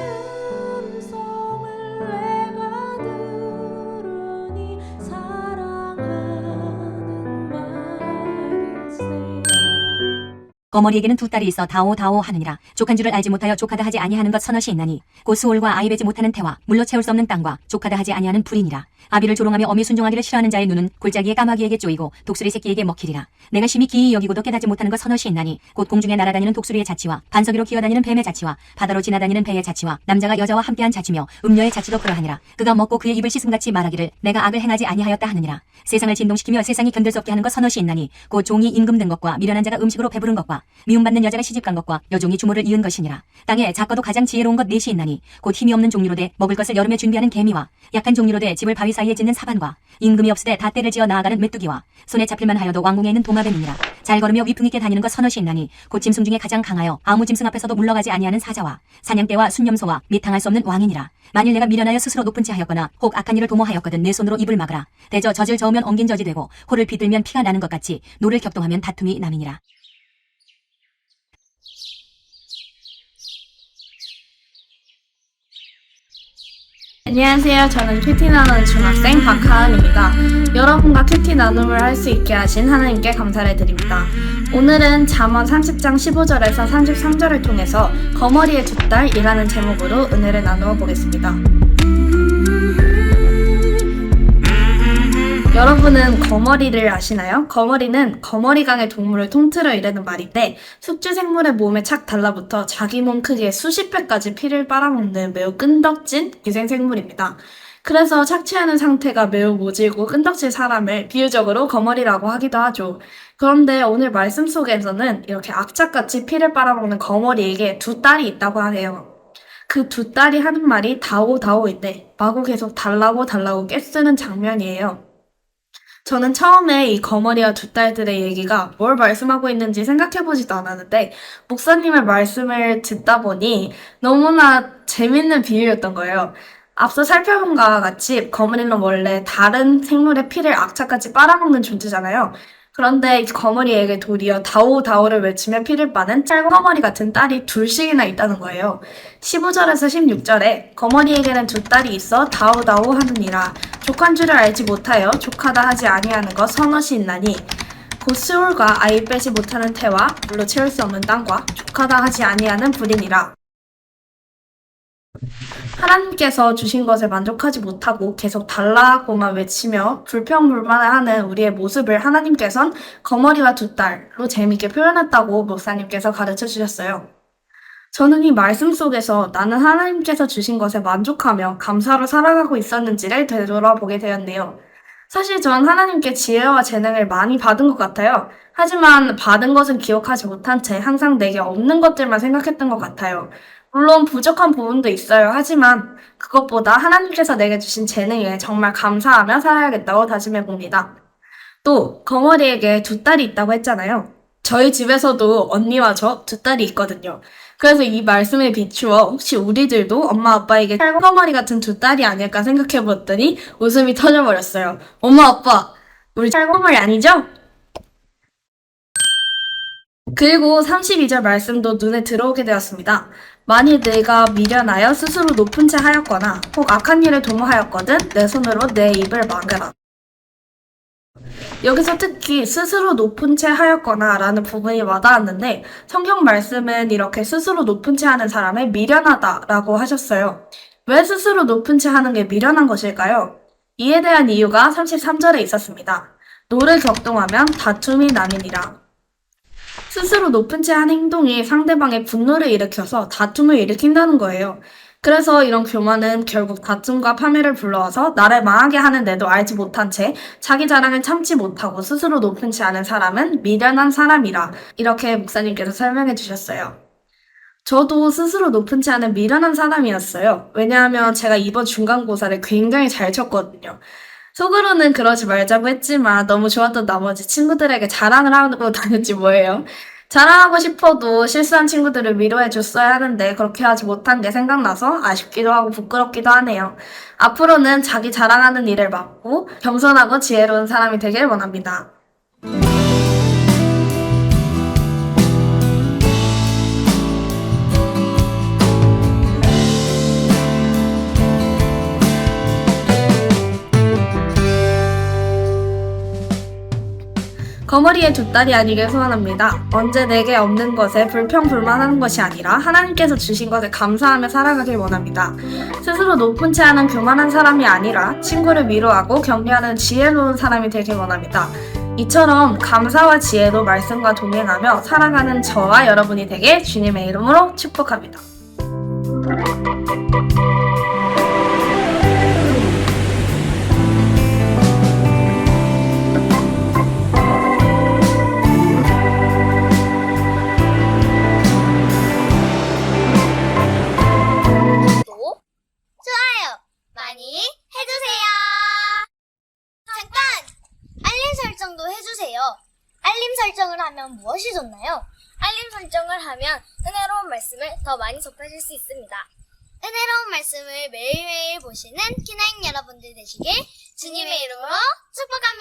음성을 내가 들으니 사랑하는 말일세. 거머리에게는 두 딸이 있어 다오 다오 하느니라. 족한 줄을 알지 못하여 족하다 하지 아니하는 것 서너시 있나니 곧 수올과 아이 베지 못하는 태와 물로 채울 수 없는 땅과 족하다 하지 아니하는 불이니라. 아비를 조롱하며 어미 순종하기를 싫어하는 자의 눈은 골짜기의 까마귀에게 쪼이고 독수리 새끼에게 먹히리라. 내가 심히 기이 여기고도 깨닫지 못하는 것 서너시 있나니 곧 공중에 날아다니는 독수리의 자치와 반석 위로 기어다니는 뱀의 자치와 바다로 지나다니는 배의 자치와 남자가 여자와 함께한 자치며 음녀의 자치도 그러하니라. 그가 먹고 그의 입을 씻음같이 말하기를 내가 악을 행하지 아니하였다 하느니라. 세상을 진동시키며 세상이 견딜 수 없게 하는 것 서너시 있나니 곧 종이 임금 든 것과 미련한 자가 음식으로 배부른 것과 미움받는 여자가 시집간 것과 여종이 주모를 이은 것이니라. 땅에 작고도 가장 지혜로운 것 넷이 있나니 곧 힘이 없는 종류로 돼 먹을 것을 여름에 준비하는 개미와 약한 종류로 돼 집을 바위 사이에 짓는 사반과 임금이 없으되 다 때를 지어 나아가는 메뚜기와 손에 잡힐만 하여도 왕궁에 있는 도마뱀이니라. 잘 걸으며 위풍 있게 다니는 것 서너시 있나니 곧 짐승 중에 가장 강하여 아무 짐승 앞에서도 물러가지 아니하는 사자와 사냥대와 순념소와 및 당할 수 없는 왕이니라. 만일 내가 미련하여 스스로 높은 채 하였거나 혹 악한 일을 도모하였거든 내 손으로 입을 막으라. 대저 젖을 저으면 엉긴 젖이 되고 코를 비들면 피가 나는 것 같이 노를 격동하면 다툼이 남이니라. 안녕하세요. 저는 큐티 나누는 중학생 박하은입니다. 여러분과 큐티 나눔을 할 수 있게 하신 하나님께 감사를 드립니다. 오늘은 잠언 30장 15절에서 33절을 통해서 거머리의 두 딸이라는 제목으로 은혜를 나누어 보겠습니다. 여러분은 거머리를 아시나요? 거머리는 거머리강의 동물을 통틀어 이르는 말인데 숙주 생물의 몸에 착 달라붙어 자기 몸 크기의 수십 배까지 피를 빨아먹는 매우 끈덕진 기생생물입니다. 그래서 착취하는 상태가 매우 모질고 끈덕질 사람을 비유적으로 거머리라고 하기도 하죠. 그런데 오늘 말씀 속에서는 이렇게 악착같이 피를 빨아먹는 거머리에게 두 딸이 있다고 하네요. 그 두 딸이 하는 말이 다오다오인데 마구 계속 달라고 달라고 깨쓰는 장면이에요. 저는 처음에 이 거머리와 두 딸들의 얘기가 뭘 말씀하고 있는지 생각해보지도 않았는데 목사님의 말씀을 듣다 보니 너무나 재밌는 비유였던 거예요. 앞서 살펴본 것과 같이 거머리는 원래 다른 생물의 피를 악착같이 빨아먹는 존재잖아요. 그런데 이 거머리에게 도리어 다오다오를 외치며 피를 빠는 짧은 거머리 같은 딸이 둘씩이나 있다는 거예요. 15절에서 16절에 거머리에게는 두 딸이 있어 다오다오 하느니라. 족한 줄을 알지 못하여 족하다 하지 아니하는 것 서너시 있나니 곧 스올과 아이 빼지 못하는 태와 물로 채울 수 없는 땅과 족하다 하지 아니하는 불이니라. 하나님께서 주신 것에 만족하지 못하고 계속 달라고만 외치며 불평불만을 하는 우리의 모습을 하나님께서는 거머리와 두 딸로 재미있게 표현했다고 목사님께서 가르쳐 주셨어요. 저는 이 말씀 속에서 나는 하나님께서 주신 것에 만족하며 감사로 살아가고 있었는지를 되돌아보게 되었네요. 사실 전 하나님께 지혜와 재능을 많이 받은 것 같아요. 하지만 받은 것은 기억하지 못한 채 항상 내게 없는 것들만 생각했던 것 같아요. 물론 부족한 부분도 있어요. 하지만 그것보다 하나님께서 내게 주신 재능에 정말 감사하며 살아야겠다고 다짐해봅니다. 또 거머리에게 두 딸이 있다고 했잖아요. 저희 집에서도 언니와 저 두 딸이 있거든요. 그래서 이 말씀에 비추어 혹시 우리들도 엄마 아빠에게 찰거머리 같은 두 딸이 아닐까 생각해봤더니 웃음이 터져버렸어요. 엄마 아빠 우리 찰거머리 아니죠? 그리고 32절 말씀도 눈에 들어오게 되었습니다. 만일 내가 미련하여 스스로 높은 채 하였거나 혹 악한 일을 도모하였거든 내 손으로 내 입을 막으라. 여기서 특히 스스로 높은 채 하였거나 라는 부분이 와닿았는데 성경 말씀은 이렇게 스스로 높은 채 하는 사람을 미련하다 라고 하셨어요. 왜 스스로 높은 채 하는 게 미련한 것일까요? 이에 대한 이유가 33절에 있었습니다. 노를 격동하면 다툼이 남이니라. 스스로 높은 채 하는 행동이 상대방의 분노를 일으켜서 다툼을 일으킨다는 거예요. 그래서 이런 교만은 결국 다툼과 파멸을 불러와서 나를 망하게 하는데도 알지 못한 채 자기 자랑을 참지 못하고 스스로 높은 채 하는 사람은 미련한 사람이라 이렇게 목사님께서 설명해 주셨어요. 저도 스스로 높은 채 하는 미련한 사람이었어요. 왜냐하면 제가 이번 중간고사를 굉장히 잘 쳤거든요. 속으로는 그러지 말자고 했지만 너무 좋았던 나머지 친구들에게 자랑을 하고 다녔지 뭐예요. 자랑하고 싶어도 실수한 친구들을 위로해줬어야 하는데 그렇게 하지 못한 게 생각나서 아쉽기도 하고 부끄럽기도 하네요. 앞으로는 자기 자랑하는 일을 막고 겸손하고 지혜로운 사람이 되길 원합니다. 거머리의 두 딸이 아니길 소원합니다. 언제 내게 없는 것에 불평불만하는 것이 아니라 하나님께서 주신 것에 감사하며 살아가길 원합니다. 스스로 높은 채하는 교만한 사람이 아니라 친구를 위로하고 격려하는 지혜로운 사람이 되길 원합니다. 이처럼 감사와 지혜로 말씀과 동행하며 살아가는 저와 여러분이 되게 주님의 이름으로 축복합니다. 구독, 좋아요 많이 해주세요. 잠깐! 알림 설정도 해주세요. 알림 설정을 하면 무엇이 좋나요? 알림 설정을 하면 은혜로운 말씀을 더 많이 접하실 수 있습니다. 은혜로운 말씀을 매일매일 보시는 키나인 여러분들 되시길 주님의 이름으로 축복합니다.